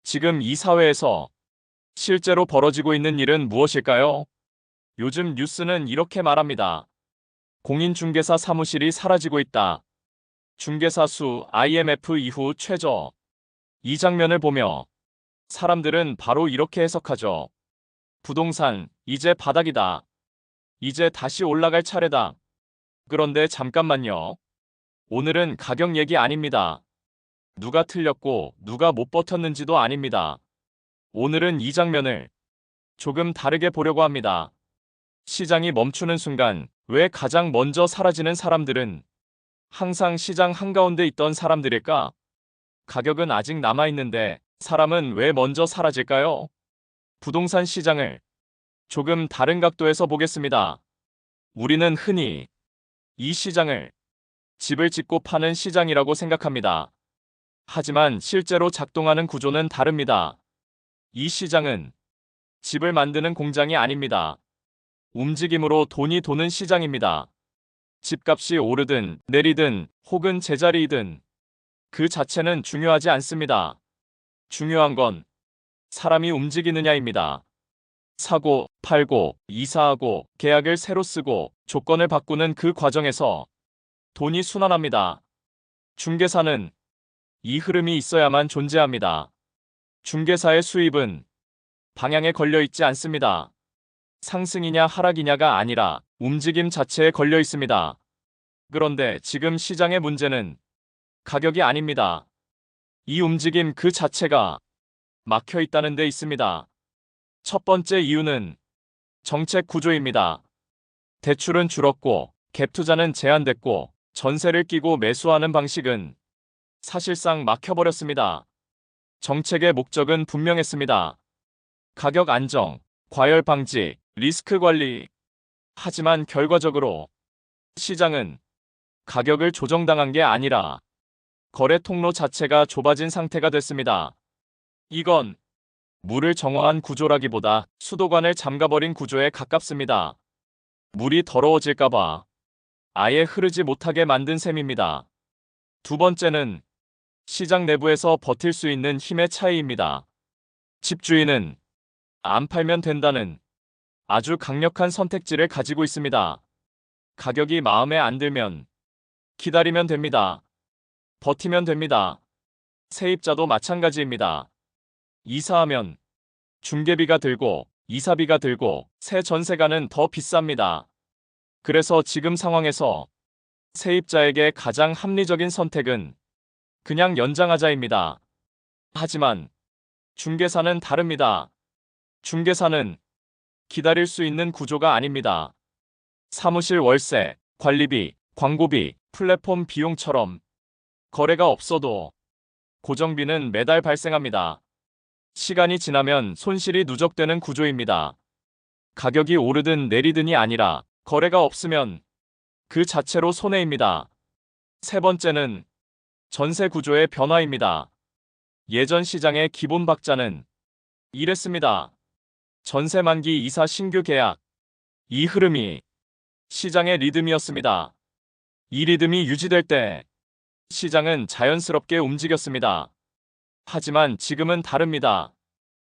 지금 이 사회에서 실제로 벌어지고 있는 일은 무엇일까요? 요즘 뉴스는 이렇게 말합니다. 공인중개사 사무실이 사라지고 있다. 중개사 수 IMF 이후 최저. 이 장면을 보며 사람들은 바로 이렇게 해석하죠. 부동산, 이제 바닥이다. 이제 다시 올라갈 차례다. 그런데 잠깐만요. 오늘은 가격 얘기 아닙니다. 누가 틀렸고 누가 못 버텼는지도 아닙니다. 오늘은 이 장면을 조금 다르게 보려고 합니다. 시장이 멈추는 순간 왜 가장 먼저 사라지는 사람들은 항상 시장 한가운데 있던 사람들일까? 가격은 아직 남아있는데 사람은 왜 먼저 사라질까요? 부동산 시장을 조금 다른 각도에서 보겠습니다. 우리는 흔히 이 시장을 집을 짓고 파는 시장이라고 생각합니다. 하지만 실제로 작동하는 구조는 다릅니다. 이 시장은 집을 만드는 공장이 아닙니다. 움직임으로 돈이 도는 시장입니다. 집값이 오르든 내리든 혹은 제자리이든 그 자체는 중요하지 않습니다. 중요한 건 사람이 움직이느냐입니다. 사고, 팔고, 이사하고, 계약을 새로 쓰고, 조건을 바꾸는 그 과정에서 돈이 순환합니다. 중개사는 이 흐름이 있어야만 존재합니다. 중개사의 수입은 방향에 걸려 있지 않습니다. 상승이냐 하락이냐가 아니라 움직임 자체에 걸려 있습니다. 그런데 지금 시장의 문제는 가격이 아닙니다. 이 움직임 그 자체가 막혀 있다는 데 있습니다. 첫 번째 이유는 정책 구조입니다. 대출은 줄었고 갭 투자는 제한됐고 전세를 끼고 매수하는 방식은 사실상 막혀버렸습니다. 정책의 목적은 분명했습니다. 가격 안정, 과열 방지, 리스크 관리. 하지만 결과적으로 시장은 가격을 조정당한 게 아니라 거래 통로 자체가 좁아진 상태가 됐습니다. 이건 물을 정화한 구조라기보다 수도관을 잠가버린 구조에 가깝습니다. 물이 더러워질까봐 아예 흐르지 못하게 만든 셈입니다. 두 번째는 시장 내부에서 버틸 수 있는 힘의 차이입니다. 집주인은 안 팔면 된다는 아주 강력한 선택지를 가지고 있습니다. 가격이 마음에 안 들면 기다리면 됩니다. 버티면 됩니다. 세입자도 마찬가지입니다. 이사하면 중개비가 들고 이사비가 들고 새 전세가는 더 비쌉니다. 그래서 지금 상황에서 세입자에게 가장 합리적인 선택은 그냥 연장하자입니다. 하지만 중개사는 다릅니다. 중개사는 기다릴 수 있는 구조가 아닙니다. 사무실 월세, 관리비, 광고비, 플랫폼 비용처럼 거래가 없어도 고정비는 매달 발생합니다. 시간이 지나면 손실이 누적되는 구조입니다. 가격이 오르든 내리든이 아니라 거래가 없으면 그 자체로 손해입니다. 세 번째는 전세 구조의 변화입니다. 예전 시장의 기본 박자는 이랬습니다. 전세 만기 이사 신규 계약. 이 흐름이 시장의 리듬이었습니다. 이 리듬이 유지될 때 시장은 자연스럽게 움직였습니다. 하지만 지금은 다릅니다.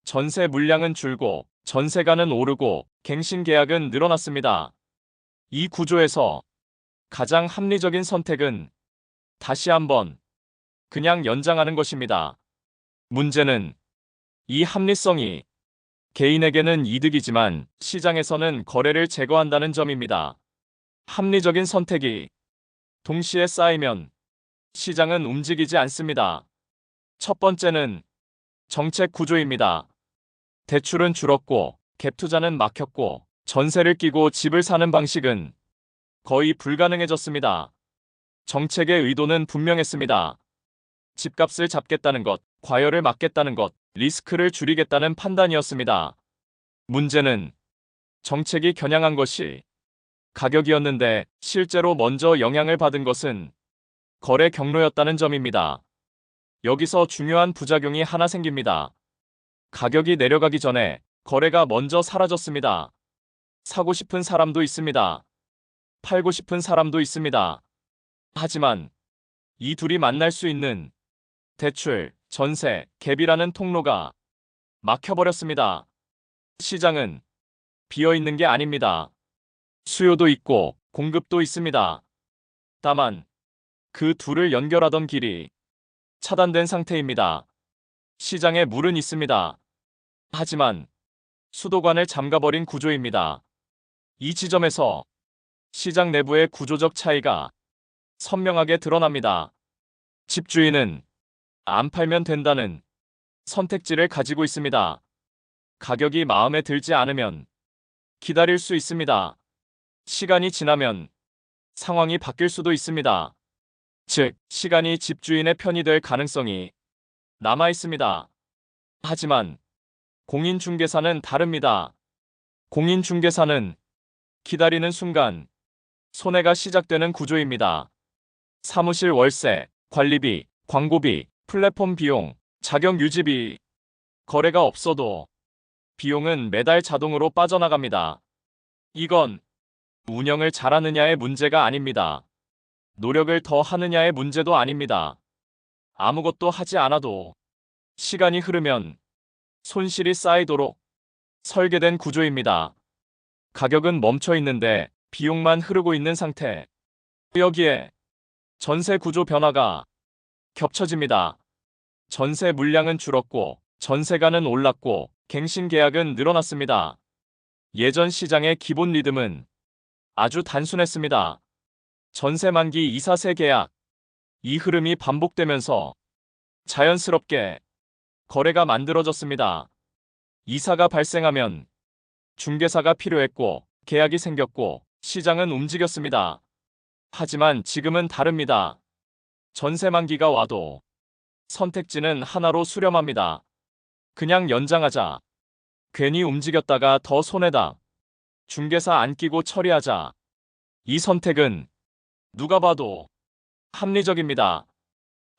전세 물량은 줄고 전세가는 오르고 갱신 계약은 늘어났습니다. 이 구조에서 가장 합리적인 선택은 다시 한번 그냥 연장하는 것입니다. 문제는 이 합리성이 개인에게는 이득이지만 시장에서는 거래를 제거한다는 점입니다. 합리적인 선택이 동시에 쌓이면 시장은 움직이지 않습니다. 첫 번째는 정책 구조입니다. 대출은 줄었고 갭 투자는 막혔고 전세를 끼고 집을 사는 방식은 거의 불가능해졌습니다. 정책의 의도는 분명했습니다. 집값을 잡겠다는 것, 과열을 막겠다는 것, 리스크를 줄이겠다는 판단이었습니다. 문제는 정책이 겨냥한 것이 가격이었는데 실제로 먼저 영향을 받은 것은 거래 경로였다는 점입니다. 여기서 중요한 부작용이 하나 생깁니다. 가격이 내려가기 전에 거래가 먼저 사라졌습니다. 사고 싶은 사람도 있습니다. 팔고 싶은 사람도 있습니다. 하지만 이 둘이 만날 수 있는 대출, 전세, 갭이라는 통로가 막혀버렸습니다. 시장은 비어 있는 게 아닙니다. 수요도 있고 공급도 있습니다. 다만 그 둘을 연결하던 길이 차단된 상태입니다. 시장에 물은 있습니다. 하지만 수도관을 잠가버린 구조입니다. 이 지점에서 시장 내부의 구조적 차이가 선명하게 드러납니다. 집주인은 안 팔면 된다는 선택지를 가지고 있습니다. 가격이 마음에 들지 않으면 기다릴 수 있습니다. 시간이 지나면 상황이 바뀔 수도 있습니다. 즉, 시간이 집주인의 편이 될 가능성이 남아 있습니다. 하지만 공인중개사는 다릅니다. 공인중개사는 기다리는 순간 손해가 시작되는 구조입니다. 사무실 월세, 관리비, 광고비, 플랫폼 비용, 자격 유지비, 거래가 없어도 비용은 매달 자동으로 빠져나갑니다. 이건 운영을 잘하느냐의 문제가 아닙니다. 노력을 더 하느냐의 문제도 아닙니다. 아무것도 하지 않아도 시간이 흐르면 손실이 쌓이도록 설계된 구조입니다. 가격은 멈춰 있는데 비용만 흐르고 있는 상태. 여기에 전세 구조 변화가 겹쳐집니다. 전세 물량은 줄었고 전세가는 올랐고 갱신 계약은 늘어났습니다. 예전 시장의 기본 리듬은 아주 단순했습니다. 전세 만기 이사세 계약. 이 흐름이 반복되면서 자연스럽게 거래가 만들어졌습니다. 이사가 발생하면 중개사가 필요했고 계약이 생겼고 시장은 움직였습니다. 하지만 지금은 다릅니다. 전세 만기가 와도 선택지는 하나로 수렴합니다. 그냥 연장하자. 괜히 움직였다가 더 손해다. 중개사 안 끼고 처리하자. 이 선택은 누가 봐도 합리적입니다.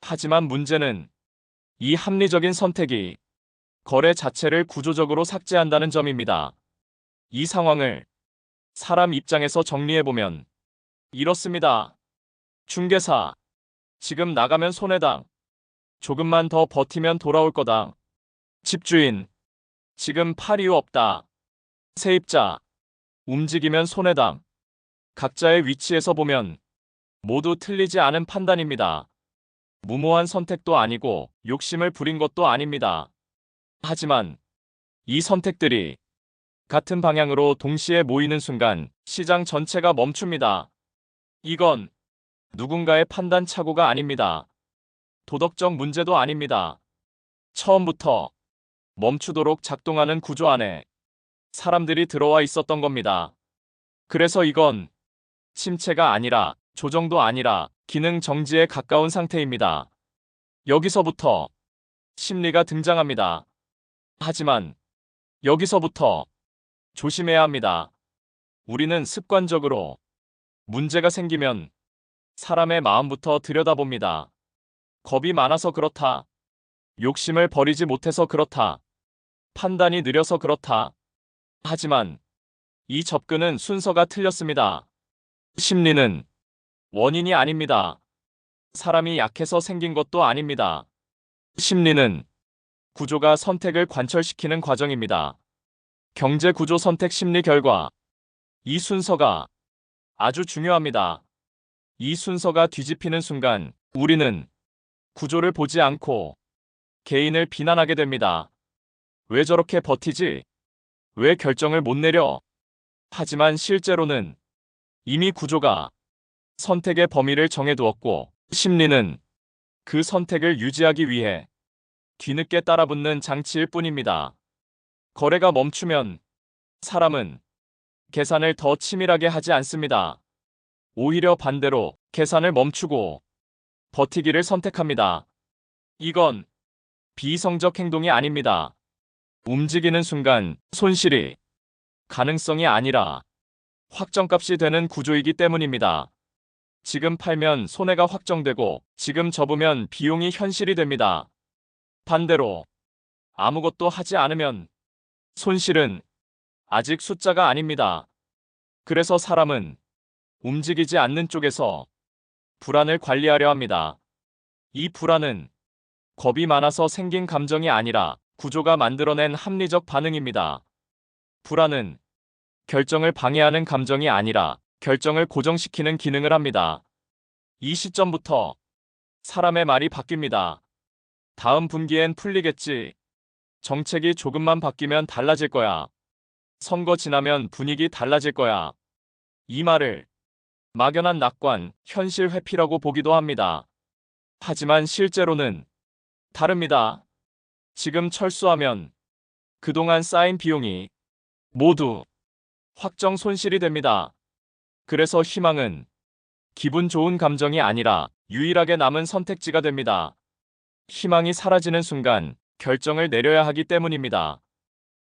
하지만 문제는 이 합리적인 선택이 거래 자체를 구조적으로 삭제한다는 점입니다. 이 상황을 사람 입장에서 정리해보면 이렇습니다. 중개사, 지금 나가면 손해다. 조금만 더 버티면 돌아올 거다. 집주인, 지금 팔 이유 없다. 세입자, 움직이면 손해다. 각자의 위치에서 보면 모두 틀리지 않은 판단입니다. 무모한 선택도 아니고 욕심을 부린 것도 아닙니다. 하지만 이 선택들이 같은 방향으로 동시에 모이는 순간 시장 전체가 멈춥니다. 이건 누군가의 판단 착오가 아닙니다. 도덕적 문제도 아닙니다. 처음부터 멈추도록 작동하는 구조 안에 사람들이 들어와 있었던 겁니다. 그래서 이건 침체가 아니라 조정도 아니라 기능 정지에 가까운 상태입니다. 여기서부터 심리가 등장합니다. 하지만 여기서부터 조심해야 합니다. 우리는 습관적으로 문제가 생기면 사람의 마음부터 들여다봅니다. 겁이 많아서 그렇다. 욕심을 버리지 못해서 그렇다. 판단이 느려서 그렇다. 하지만 이 접근은 순서가 틀렸습니다. 심리는 원인이 아닙니다. 사람이 약해서 생긴 것도 아닙니다. 심리는 구조가 선택을 관철시키는 과정입니다. 경제 구조 선택 심리 결과. 이 순서가 아주 중요합니다. 이 순서가 뒤집히는 순간 우리는 구조를 보지 않고 개인을 비난하게 됩니다. 왜 저렇게 버티지? 왜 결정을 못 내려? 하지만 실제로는 이미 구조가 선택의 범위를 정해두었고 심리는 그 선택을 유지하기 위해 뒤늦게 따라붙는 장치일 뿐입니다. 거래가 멈추면 사람은 계산을 더 치밀하게 하지 않습니다. 오히려 반대로 계산을 멈추고 버티기를 선택합니다. 이건 비이성적 행동이 아닙니다. 움직이는 순간 손실이 가능성이 아니라 확정값이 되는 구조이기 때문입니다. 지금 팔면 손해가 확정되고 지금 접으면 비용이 현실이 됩니다. 반대로 아무것도 하지 않으면 손실은 아직 숫자가 아닙니다. 그래서 사람은 움직이지 않는 쪽에서 불안을 관리하려 합니다. 이 불안은 겁이 많아서 생긴 감정이 아니라 구조가 만들어낸 합리적 반응입니다. 불안은 결정을 방해하는 감정이 아니라 결정을 고정시키는 기능을 합니다. 이 시점부터 사람의 말이 바뀝니다. 다음 분기엔 풀리겠지. 정책이 조금만 바뀌면 달라질 거야. 선거 지나면 분위기 달라질 거야. 이 말을 막연한 낙관, 현실 회피라고 보기도 합니다. 하지만 실제로는 다릅니다. 지금 철수하면 그동안 쌓인 비용이 모두 확정 손실이 됩니다. 그래서 희망은 기분 좋은 감정이 아니라 유일하게 남은 선택지가 됩니다. 희망이 사라지는 순간 결정을 내려야 하기 때문입니다.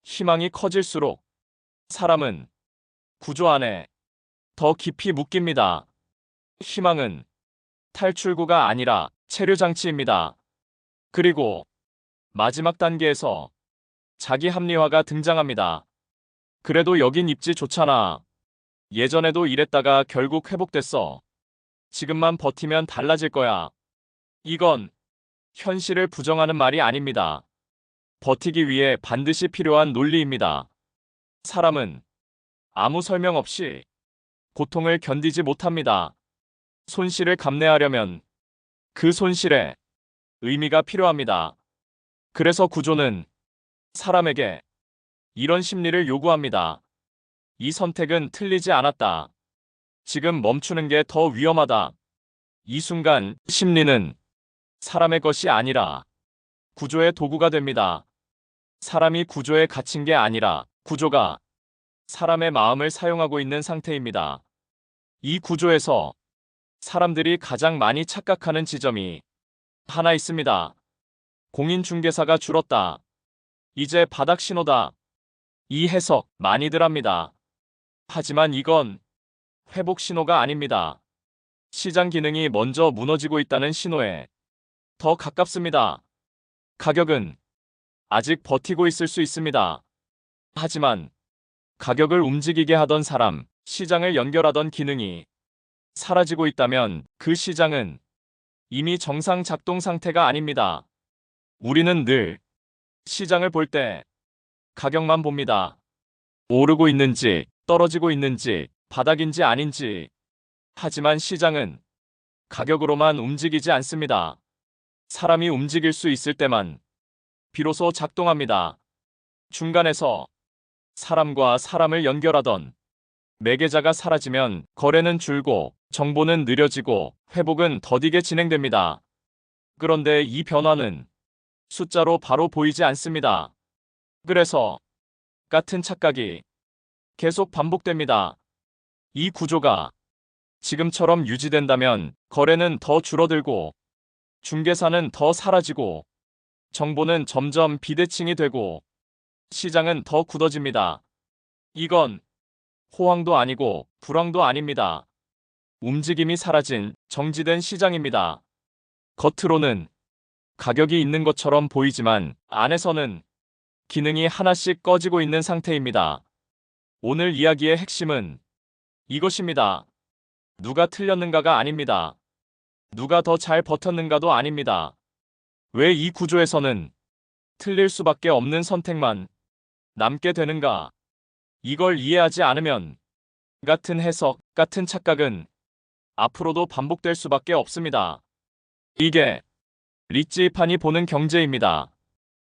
희망이 커질수록 사람은 구조 안에 더 깊이 묶입니다. 희망은 탈출구가 아니라 체류장치입니다. 그리고 마지막 단계에서 자기 합리화가 등장합니다. 그래도 여긴 입지 좋잖아. 예전에도 이랬다가 결국 회복됐어. 지금만 버티면 달라질 거야. 이건 현실을 부정하는 말이 아닙니다. 버티기 위해 반드시 필요한 논리입니다. 사람은 아무 설명 없이 고통을 견디지 못합니다. 손실을 감내하려면 그 손실에 의미가 필요합니다. 그래서 구조는 사람에게 이런 심리를 요구합니다. 이 선택은 틀리지 않았다. 지금 멈추는 게 더 위험하다. 이 순간 심리는 사람의 것이 아니라 구조의 도구가 됩니다. 사람이 구조에 갇힌 게 아니라 구조가 사람의 마음을 사용하고 있는 상태입니다. 이 구조에서 사람들이 가장 많이 착각하는 지점이 하나 있습니다. 공인중개사가 줄었다. 이제 바닥 신호다. 이 해석 많이들 합니다. 하지만 이건 회복 신호가 아닙니다. 시장 기능이 먼저 무너지고 있다는 신호에 더 가깝습니다. 가격은 아직 버티고 있을 수 있습니다. 하지만 가격을 움직이게 하던 사람, 시장을 연결하던 기능이 사라지고 있다면 그 시장은 이미 정상 작동 상태가 아닙니다. 우리는 늘 시장을 볼 때 가격만 봅니다. 오르고 있는지, 떨어지고 있는지, 바닥인지 아닌지. 하지만 시장은 가격으로만 움직이지 않습니다. 사람이 움직일 수 있을 때만 비로소 작동합니다. 중간에서 사람과 사람을 연결하던 매개자가 사라지면 거래는 줄고 정보는 느려지고 회복은 더디게 진행됩니다. 그런데 이 변화는 숫자로 바로 보이지 않습니다. 그래서 같은 착각이 계속 반복됩니다. 이 구조가 지금처럼 유지된다면 거래는 더 줄어들고 중개사는 더 사라지고 정보는 점점 비대칭이 되고 시장은 더 굳어집니다. 이건 호황도 아니고 불황도 아닙니다. 움직임이 사라진 정지된 시장입니다. 겉으로는 가격이 있는 것처럼 보이지만 안에서는 기능이 하나씩 꺼지고 있는 상태입니다. 오늘 이야기의 핵심은 이것입니다. 누가 틀렸는가가 아닙니다. 누가 더 잘 버텼는가도 아닙니다. 왜 이 구조에서는 틀릴 수밖에 없는 선택만 남게 되는가? 이걸 이해하지 않으면 같은 해석, 같은 착각은 앞으로도 반복될 수밖에 없습니다. 이게 리츠이판이 보는 경제입니다.